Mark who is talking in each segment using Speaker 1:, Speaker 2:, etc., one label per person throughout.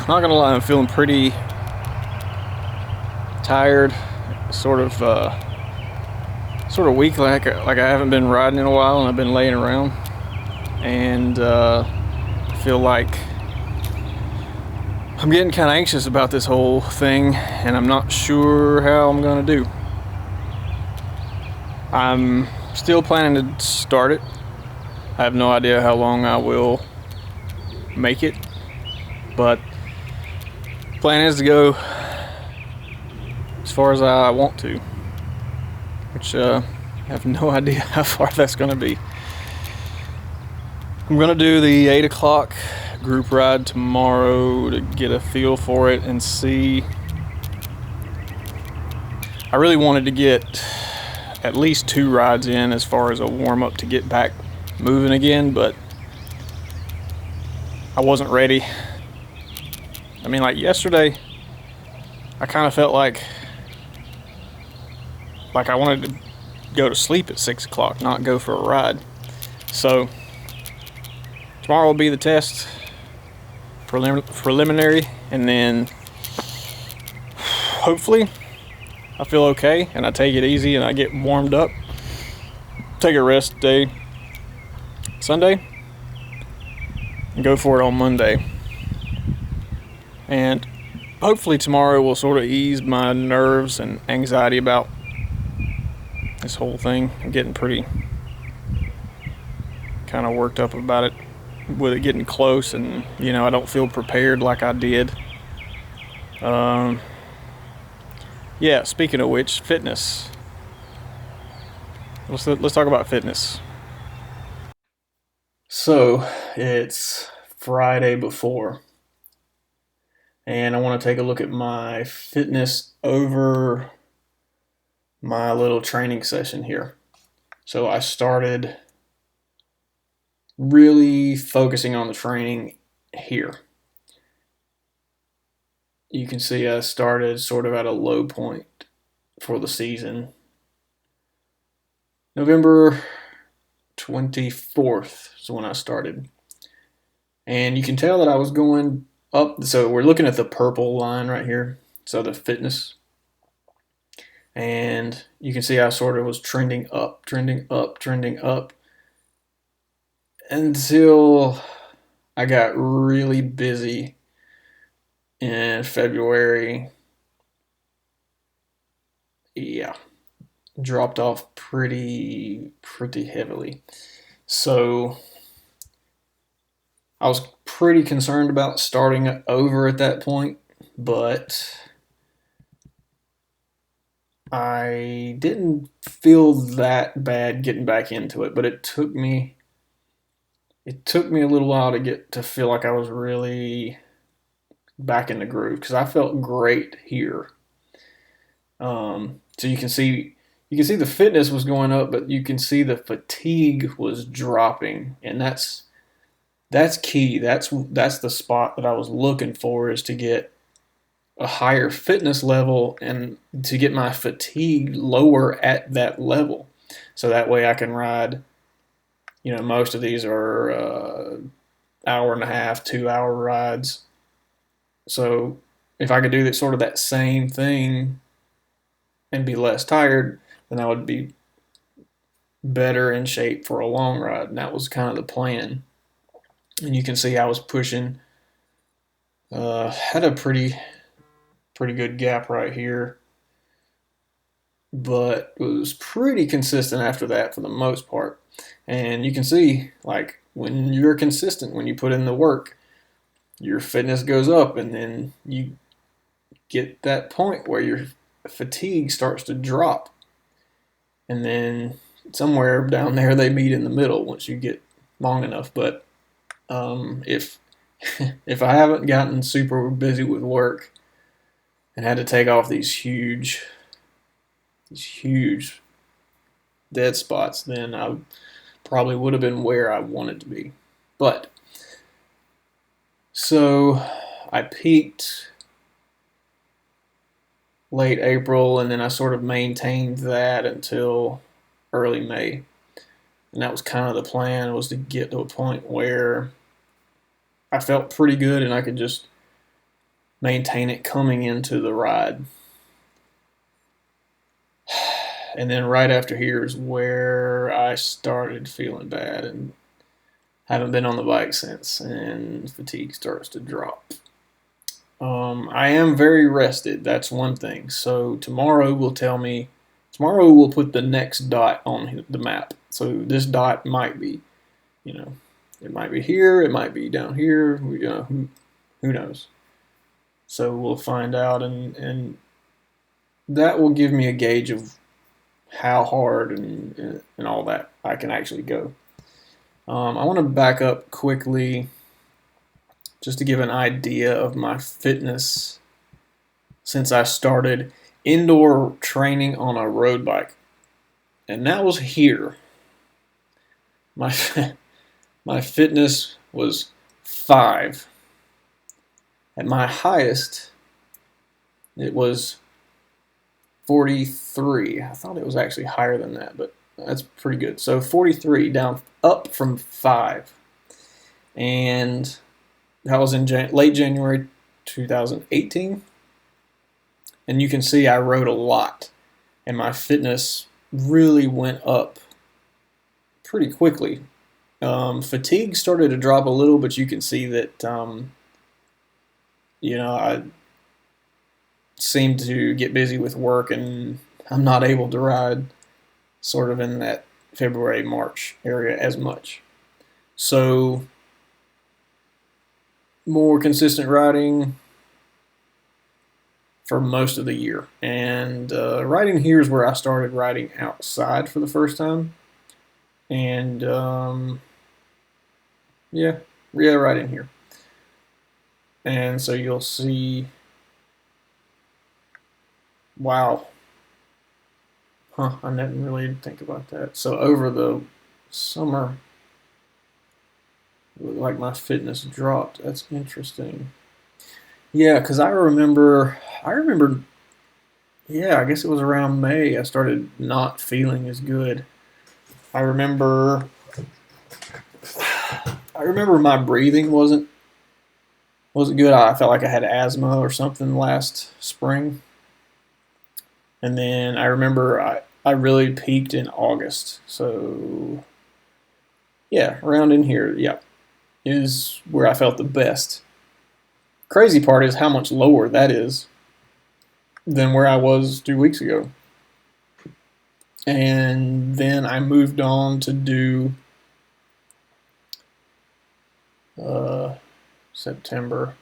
Speaker 1: Not gonna lie, I'm feeling pretty tired, sort of weak, like I haven't been riding in a while, and I've been laying around, and I feel like I'm getting kind of anxious about this whole thing, and I'm not sure how I'm gonna do. I'm still planning to start it. I have no idea how long I will make it, but plan is to go as far as I want to, which I have no idea how far that's going to be. I'm going to do the 8 o'clock group ride tomorrow to get a feel for it and see. I really wanted to get at least 2 rides in as far as a warm-up to get back moving again, but I wasn't ready. I mean, like yesterday, I kind of felt like I wanted to go to sleep at 6 o'clock, not go for a ride. So tomorrow will be the test, preliminary, and then hopefully I feel okay and I take it easy and I get warmed up, take a rest day Sunday, and go for it on Monday. And hopefully tomorrow will sort of ease my nerves and anxiety about this whole thing. I'm getting pretty kind of worked up about it, with it getting close, and I don't feel prepared like I did. Yeah, speaking of which, fitness. Let's talk about fitness. So it's Friday before, and I want to take a look at my fitness over my little training session here. So I started really focusing on the training here. You can see I started sort of at a low point for the season. November 24th is when I started. And you can tell that I was going up. So we're looking at the purple line right here. So the fitness. And you can see I sort of was trending up until I got really busy in February. Yeah, dropped off pretty heavily. So I was pretty concerned about starting over at that point, but I didn't feel that bad getting back into it. But it took me a little while to get to feel like I was really back in the groove, because I felt great here. So you can see the fitness was going up, but you can see the fatigue was dropping, and that's key. That's the spot that I was looking for, is to get a higher fitness level and to get my fatigue lower at that level, so that way I can ride. Most of these are hour and a half, 2 hour rides. So if I could do that sort of that same thing and be less tired, then I would be better in shape for a long ride. And that was kind of the plan. And you can see I was pushing, had a pretty good gap right here, but was pretty consistent after that for the most part. And you can see, like, when you're consistent, when you put in the work, your fitness goes up, and then you get that point where your fatigue starts to drop, and then somewhere down there they meet in the middle once you get long enough. But if if I haven't gotten super busy with work and had to take off these huge dead spots, then I probably would have been where I wanted to be. But so I peaked late April, and then I sort of maintained that until early May. And that was kind of the plan, was to get to a point where I felt pretty good and I could just maintain it coming into the ride. And then right after here is where I started feeling bad and haven't been on the bike since, and fatigue starts to drop. I am very rested. That's one thing. So tomorrow will tell me. Tomorrow we'll put the next dot on the map. So this dot might be, you know, it might be here. It might be down here. Who knows? So we'll find out, and that will give me a gauge of how hard and all that I can actually go. I want to back up quickly just to give an idea of my fitness since I started indoor training on a road bike. And that was here. My my fitness was 5. At my highest, it was 43. I thought it was actually higher than that, but that's pretty good. So 43 down, up from 5. And that was in late January 2018. And you can see I rode a lot. And my fitness really went up pretty quickly. Fatigue started to drop a little, but you can see that, I seem to get busy with work and I'm not able to ride sort of in that February, March area as much. So more consistent riding for most of the year. And riding here is where I started riding outside for the first time. And right in here. And so you'll see, wow. I didn't really think about that. So over the summer, it looked like my fitness dropped. That's interesting. Yeah, because I remember, yeah, I guess it was around May I started not feeling as good. I remember my breathing wasn't good. I felt like I had asthma or something last spring. And then I remember I really peaked in August. So yeah, around in here, yeah, is where I felt the best. Crazy part is how much lower that is than where I was 2 weeks ago. And then I moved on to do September.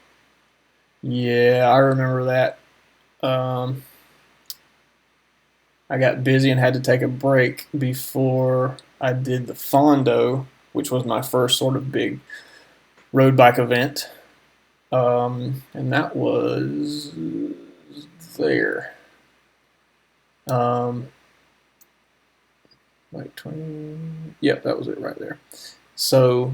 Speaker 1: Yeah, I remember that. I got busy and had to take a break before I did the Fondo, which was my first sort of big road bike event. And that was there. Like 20. Yep, that was it right there. So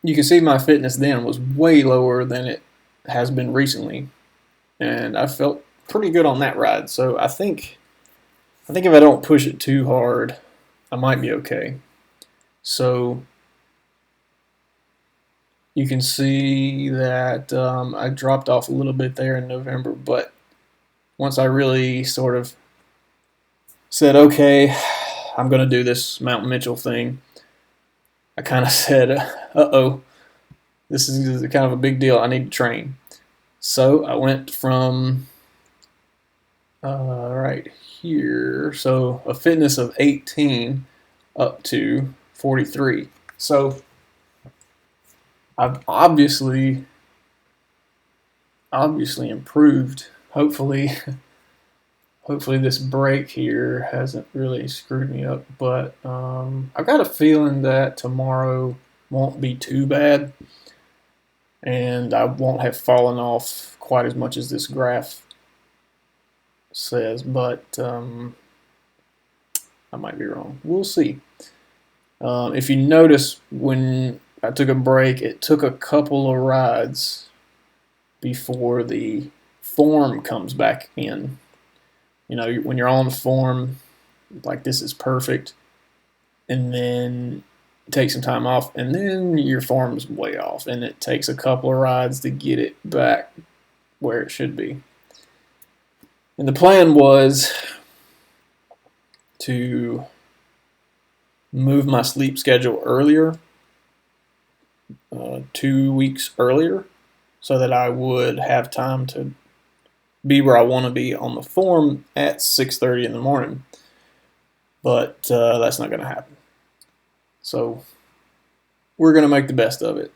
Speaker 1: you can see my fitness then was way lower than it has been recently, and I felt pretty good on that ride. So I think if I don't push it too hard, I might be okay. So you can see that I dropped off a little bit there in November, but once I really sort of said, okay, I'm going to do this Mount Mitchell thing, I kind of said, uh-oh, this is kind of a big deal. I need to train. So I went from right here, so a fitness of 18 up to 43. So I've obviously improved. Hopefully this break here hasn't really screwed me up, but I've got a feeling that tomorrow won't be too bad, and I won't have fallen off quite as much as this graph says, but I might be wrong. We'll see. If you notice, when I took a break, it took a couple of rides before the form comes back in. You know, when you're on the form, like this is perfect, and then take some time off, and then your form's way off, and it takes a couple of rides to get it back where it should be. And the plan was to move my sleep schedule earlier, 2 weeks earlier, so that I would have time to be where I want to be on the form at 6:30 in the morning. But that's not going to happen. So we're going to make the best of it.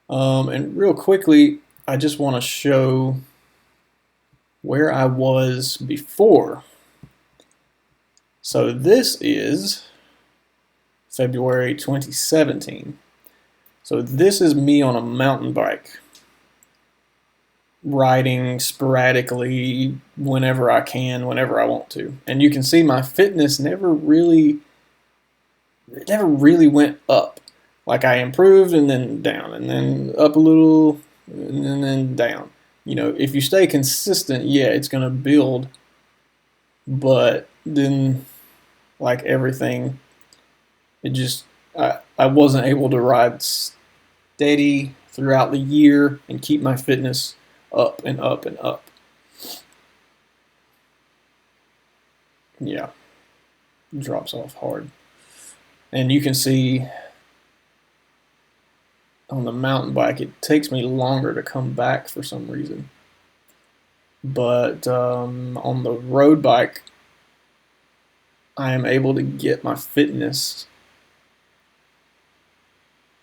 Speaker 1: And real quickly, I just want to show where I was before. So this is February 2017. So this is me on a mountain bike, riding sporadically whenever I can, whenever I want to. And you can see my fitness never really went up. Like I improved and then down, and then up a little, and then down. You know, if you stay consistent, yeah, it's going to build. But then, like everything, it just, I wasn't able to ride steady throughout the year and keep my fitness up and up and up. Yeah, it drops off hard. And you can see on the mountain bike, it takes me longer to come back for some reason. But on the road bike, I am able to get my fitness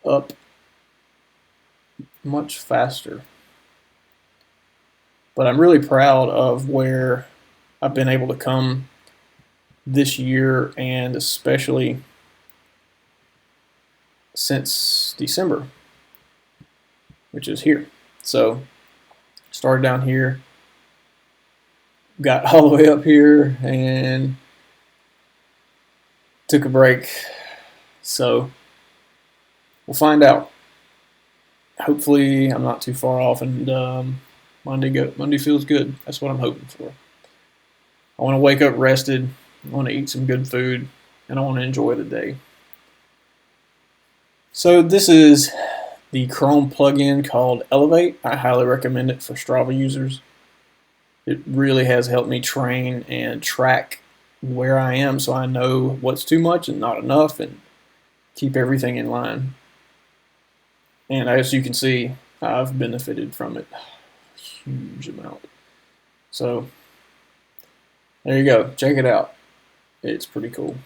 Speaker 1: up much faster. But I'm really proud of where I've been able to come this year, and especially since December, which is here. So started down here, got all the way up here, and took a break. So we'll find out. Hopefully I'm not too far off, and Monday feels good. That's what I'm hoping for. I want to wake up rested, I want to eat some good food, and I want to enjoy the day. So this is the Chrome plugin called Elevate. I highly recommend it for Strava users. It really has helped me train and track where I am, so I know what's too much and not enough, and keep everything in line. And as you can see, I've benefited from it a huge amount. So there you go. Check it out. It's pretty cool.